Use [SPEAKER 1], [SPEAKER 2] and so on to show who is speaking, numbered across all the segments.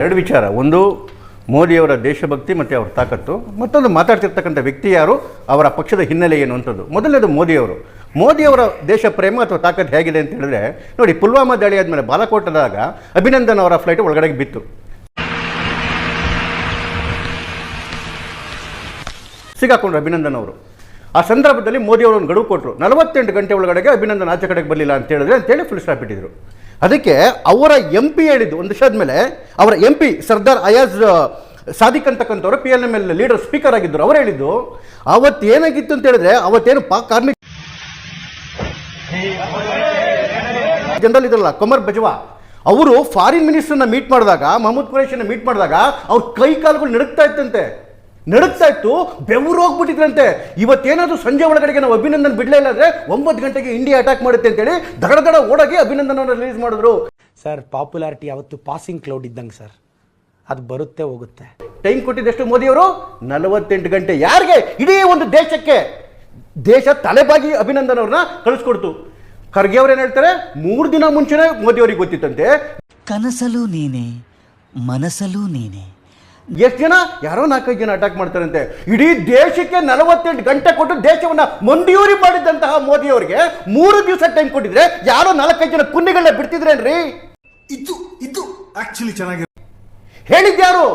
[SPEAKER 1] ಎರಡು ವಿಚಾರ, ಒಂದು ಮೋದಿಯವರ ದೇಶಭಕ್ತಿ ಮತ್ತು ಅವರ ತಾಕತ್ತು, ಮತ್ತೊಂದು ಮಾತಾಡ್ತಿರ್ತಕ್ಕಂಥ ವ್ಯಕ್ತಿ ಯಾರು, ಅವರ ಪಕ್ಷದ ಹಿನ್ನೆಲೆ ಏನು ಅಂತದ್ದು. ಮೊದಲನೇದು ಮೋದಿಯವರ ದೇಶ ಪ್ರೇಮ ಅಥವಾ ತಾಕತ್ತು ಹೇಗಿದೆ ಅಂತ ಹೇಳಿದ್ರೆ ನೋಡಿ, ಪುಲ್ವಾಮಾ ದಾಳಿ ಆದಮೇಲೆ ಬಾಲಾಕೋಟದಾಗ ಅಭಿನಂದನ್ ಅವರ ಫ್ಲೈಟ್ ಒಳಗಡೆ ಬಿತ್ತು, ಸಿಗಾಕೊಂಡ್ರು ಅಭಿನಂದನ್ ಅವರು. ಆ ಸಂದರ್ಭದಲ್ಲಿ ಮೋದಿಯವರು ಒಂದು ಗಡುವು ಕೊಟ್ಟರು, 48 ಗಂಟೆ ಒಳಗಡೆಗೆ ಅಭಿನಂದನ್ ಆಚೆ ಕಡೆಗೆ ಬರಲಿಲ್ಲ ಅಂತ ಹೇಳಿದ್ರೆ ಅಂತೇಳಿ ಫುಲ್ ಸ್ಟಾಪ್ ಇಟ್ಟಿದ್ರು. ಅದಕ್ಕೆ ಅವರ MP ಹೇಳಿದ್ದು, ಒಂದು ವರ್ಷದ ಮೇಲೆ ಅವರ MP ಸರ್ದಾರ್ ಅಯಾಜ್ ಸಾದಿಕ್ ಅಂತಕ್ಕಂಥವ್ರು PNML ಲೀಡರ್ ಸ್ಪೀಕರ್ ಆಗಿದ್ದರು. ಅವರು ಹೇಳಿದ್ದು ಅವತ್ತೇನಾಗಿತ್ತು ಅಂತ ಹೇಳಿದ್ರೆ, ಅವತ್ತೇನು ಕಾರ್ಮಿಕ ಜನರಲ್ ಇದ್ರಲ್ಲ ಕಮರ್ ಬಜ್ವಾ, ಅವರು ಫಾರಿನ್ ಮಿನಿಸ್ಟರ್ನ ಮೀಟ್ ಮಾಡಿದಾಗ, ಮಹಮೂದ್ ಕುರೈಶಿನ ಮೀಟ್ ಮಾಡಿದಾಗ ಅವ್ರ ಕೈ ಕಾಲುಗಳು ನಡುಕ್ತಾ ಇತ್ತು, ಬೆವರು ಹೋಗ್ಬಿಟ್ಟಿದ್ರಂತೆ. ಇವತ್ತೇನಾದ್ರು ಸಂಜೆ ಒಳಗಡೆಗೆ ನಾವು ಅಭಿನಂದನ್ ಬಿಡಲೇ ಇಲ್ಲ ಅಂದರೆ 9 ಗಂಟೆಗೆ ಇಂಡಿಯಾ ಅಟ್ಯಾಕ್ ಮಾಡುತ್ತೆ ಅಂತೇಳಿ ದಡ ಓಡಾಗಿ ಅಭಿನಂದನ್ ರಿಲೀಸ್ ಮಾಡಿದ್ರು.
[SPEAKER 2] ಸರ್, ಪಾಪ್ಯುಲಾರಿಟಿ ಯಾವತ್ತು ಪಾಸಿಂಗ್ ಕ್ಲೌಡ್ ಇದ್ದಂಗೆ ಸರ್, ಅದು ಬರುತ್ತೆ ಹೋಗುತ್ತೆ.
[SPEAKER 1] ಟೈಮ್ ಕೊಟ್ಟಿದ್ದೆಷ್ಟು ಮೋದಿಯವರು? 48 ಗಂಟೆ. ಯಾರಿಗೆ? ಇಡೀ ಒಂದು ದೇಶಕ್ಕೆ. ದೇಶ ತಲೆಬಾಗಿ ಅಭಿನಂದನ್ ಅವ್ರನ್ನ ಕಳಿಸ್ಕೊಡ್ತು. ಖರ್ಗೆ ಅವ್ರು ಏನು ಹೇಳ್ತಾರೆ, 3 ದಿನ ಮುಂಚೆನೇ ಮೋದಿಯವರಿಗೆ ಗೊತ್ತಿತ್ತಂತೆ.
[SPEAKER 3] ಕನಸಲು ನೀನೆ, ಮನಸ್ಸಲ್ಲೂ ನೀನೆ.
[SPEAKER 1] ಎಷ್ಟು ಜನ? ಯಾರೋ 4-5 ಜನ ಅಟ್ಯಾಕ್ ಮಾಡ್ತಾರಂತೆ. ಇಡೀ ದೇಶಕ್ಕೆ 48 ಗಂಟೆ ಕೊಟ್ಟು ದೇಶವನ್ನ ಮಂಡಿಯೂರಿ ಮಾಡಿದಂತಹ ಮೋದಿಯವರಿಗೆ 3 ದಿವಸ ಟೈಮ್ ಕೊಟ್ಟಿದ್ರೆ ಯಾರೋ 4-5 ಜನ ಕುನ್ನಿಗಳನ್ನ ಬಿಡ್ತಿದ್ರೇನ್ರಿ?
[SPEAKER 4] ಇದು ಆಕ್ಚುಲಿ ಚೆನ್ನಾಗಿ
[SPEAKER 1] ಹೇಳಿದ್ಯಾರು?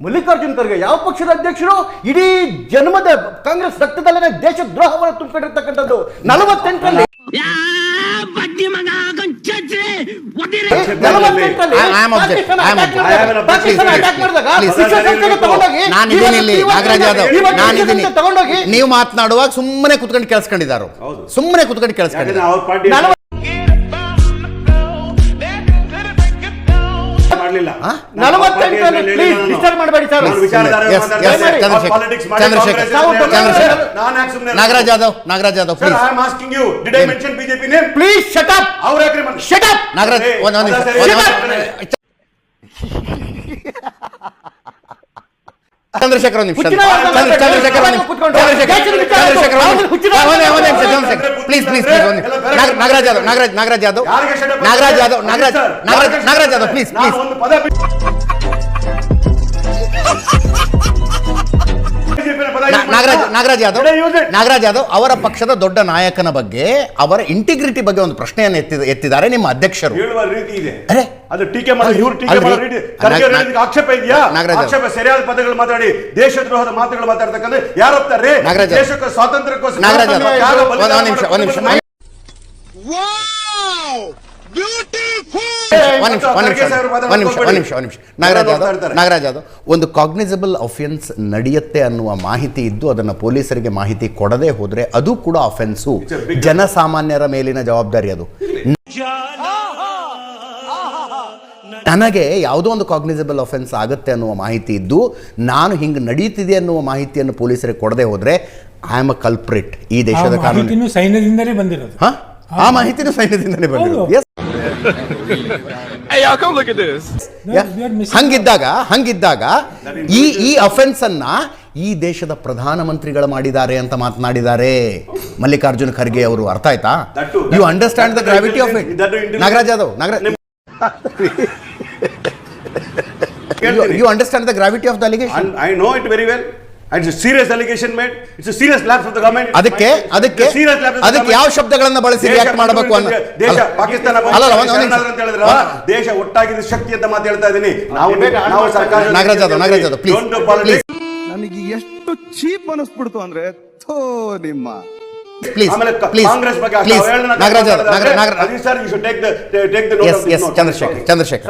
[SPEAKER 1] ಮಲ್ಲಿಕಾರ್ಜುನ್ ಖರ್ಗೆ. ಯಾವ ಪಕ್ಷದ ಅಧ್ಯಕ್ಷರು? ಇಡೀ ಜನ್ಮದ ಕಾಂಗ್ರೆಸ್ ರಕ್ತದಲ್ಲೇ ದೇಶ ದ್ರೋಹವನ್ನು ತುಂಬಿಕೊಂಡಿರ್ತಕ್ಕಂಥದ್ದು. 48ರಲ್ಲಿ
[SPEAKER 5] ನೀವು ಮಾತನಾಡುವಾಗ ಸುಮ್ಮನೆ ಕುತ್ಕೊಂಡು ಕೇಳಿಸ್ಕೊಂಡಿದ್ದಾರು, ಸುಮ್ಮನೆ ಕುತ್ಕೊಂಡು ಕೇಳಿಸ್ಕೊಂಡಿದ್ದಾರೆ. Nagaraj Yadav,
[SPEAKER 1] please shut up.
[SPEAKER 5] Nagaraj Chandrashekar please Nagaraj Yadav please. Nagaraj Yadav ಅವರ ಪಕ್ಷದ ದೊಡ್ಡ ನಾಯಕನ ಬಗ್ಗೆ, ಅವರ ಇಂಟಿಗ್ರಿಟಿ ಬಗ್ಗೆ ಒಂದು ಪ್ರಶ್ನೆಯನ್ನು ಎತ್ತಿದ್ದಾರೆ ನಿಮ್ಮ ಅಧ್ಯಕ್ಷರು.
[SPEAKER 4] ಅದು ಟೀಕೆ ಮಾಡಿ, ಇವರು ಟೀಕೆ ಮಾಡಿ ಆಕ್ಷೇಪ ಇದೆಯಾ? ಆಕ್ಷೇಪ ಸರಿಯಾದ ಪದಗಳು ಮಾತಾಡಿ, ದೇಶದ್ರೋಹದ ಮಾತುಗಳು ಮಾತಾಡ್ತಕ್ಕಂಥ ಯಾರಪ್ತಾರೆ? ದೇಶಕ್ಕೆ ಸ್ವಾತಂತ್ರ್ಯಕ್ಕೋಸ್ಕರ
[SPEAKER 5] ನಾಗರಾಜ್ ಯಾದವ್, ಒಂದು ಕಾಗ್ನಿಸಬಲ್ ಅಫೆನ್ಸ್ ನಡೆಯುತ್ತೆ ಅನ್ನುವ ಮಾಹಿತಿ ಇದ್ದು ಅದನ್ನು ಪೊಲೀಸರಿಗೆ ಮಾಹಿತಿ ಕೊಡದೆ ಹೋದ್ರೆ ಅದು ಕೂಡ ಅಫೆನ್ಸು. ಜನಸಾಮಾನ್ಯರ ಮೇಲಿನ ಜವಾಬ್ದಾರಿ ಅದು. ನನಗೆ ಯಾವುದೋ ಒಂದು ಕಾಗ್ನಿಸಬಲ್ ಅಫೆನ್ಸ್ ಆಗುತ್ತೆ ಅನ್ನುವ ಮಾಹಿತಿ ಇದ್ದು ನಾನು ಹಿಂಗೆ ನಡೀತಿದೆ ಅನ್ನುವ ಮಾಹಿತಿಯನ್ನು ಪೊಲೀಸರಿಗೆ ಕೊಡದೆ ಹೋದ್ರೆ ಐ ಆಮ್ ಅ ಕಲ್ಪ್ರಿಟ್. ಈ ದೇಶದ ಕಾನೂನು
[SPEAKER 2] ಸೈನ್ಯದಿಂದಲೇ ಬಂದಿರೋದು.
[SPEAKER 5] ಆ ಮಾಹಿತಿನೂ ಸೈನ್ಯದಿಂದಲೇ ಬಂದಿರೋದು. ಹಂಗಿದ್ದಾಗ ಈ ಅಫೆನ್ಸ್ ಅನ್ನ ಈ ದೇಶದ ಪ್ರಧಾನಮಂತ್ರಿಗಳು ಮಾಡಿದ್ದಾರೆ ಅಂತ ಮಾತನಾಡಿದ್ದಾರೆ ಮಲ್ಲಿಕಾರ್ಜುನ್ ಖರ್ಗೆ ಅವರು. ಅರ್ಥ ಆಯ್ತಾ? You understand the gravity of it? Nagaraj Yadav, you understand the gravity of the allegation?
[SPEAKER 4] I know it very well. It's a serious allegation made. It's a serious lapse of the government.
[SPEAKER 5] ಅದಕ್ಕೆ ಯಾವ ಶಬ್ದಗಳನ್ನು ಬಳಸಿ ರಿಯಾಕ್ಟ್ ಮಾಡಬೇಕು ಅನ್ನೋ
[SPEAKER 4] ದೇಶ ಪಾಕಿಸ್ತಾನ ದೇಶ ಒಟ್ಟಾಗಿದ್ದ ಶಕ್ತಿ ಅಂತ ಮಾತಾಡ್ತಾ ಇದ್ದೀನಿ. ನಾವು ಸರ್ಕಾರ.
[SPEAKER 5] ನಾಗರಾಜ್ ಯಾದವ್ ಪ್ಲೀಸ್.
[SPEAKER 6] ನನಗೆ ಎಷ್ಟು ಚೀಪ್ ಅನಿಸ್ಬಿಡ್ತು ಅಂದ್ರೆ ನಿಮ್ಮ
[SPEAKER 4] ಕಾಂಗ್ರೆಸ್ ಬಗ್ಗೆ
[SPEAKER 5] ನಾಗರಾಜ್ ಚಂದ್ರಶೇಖರ್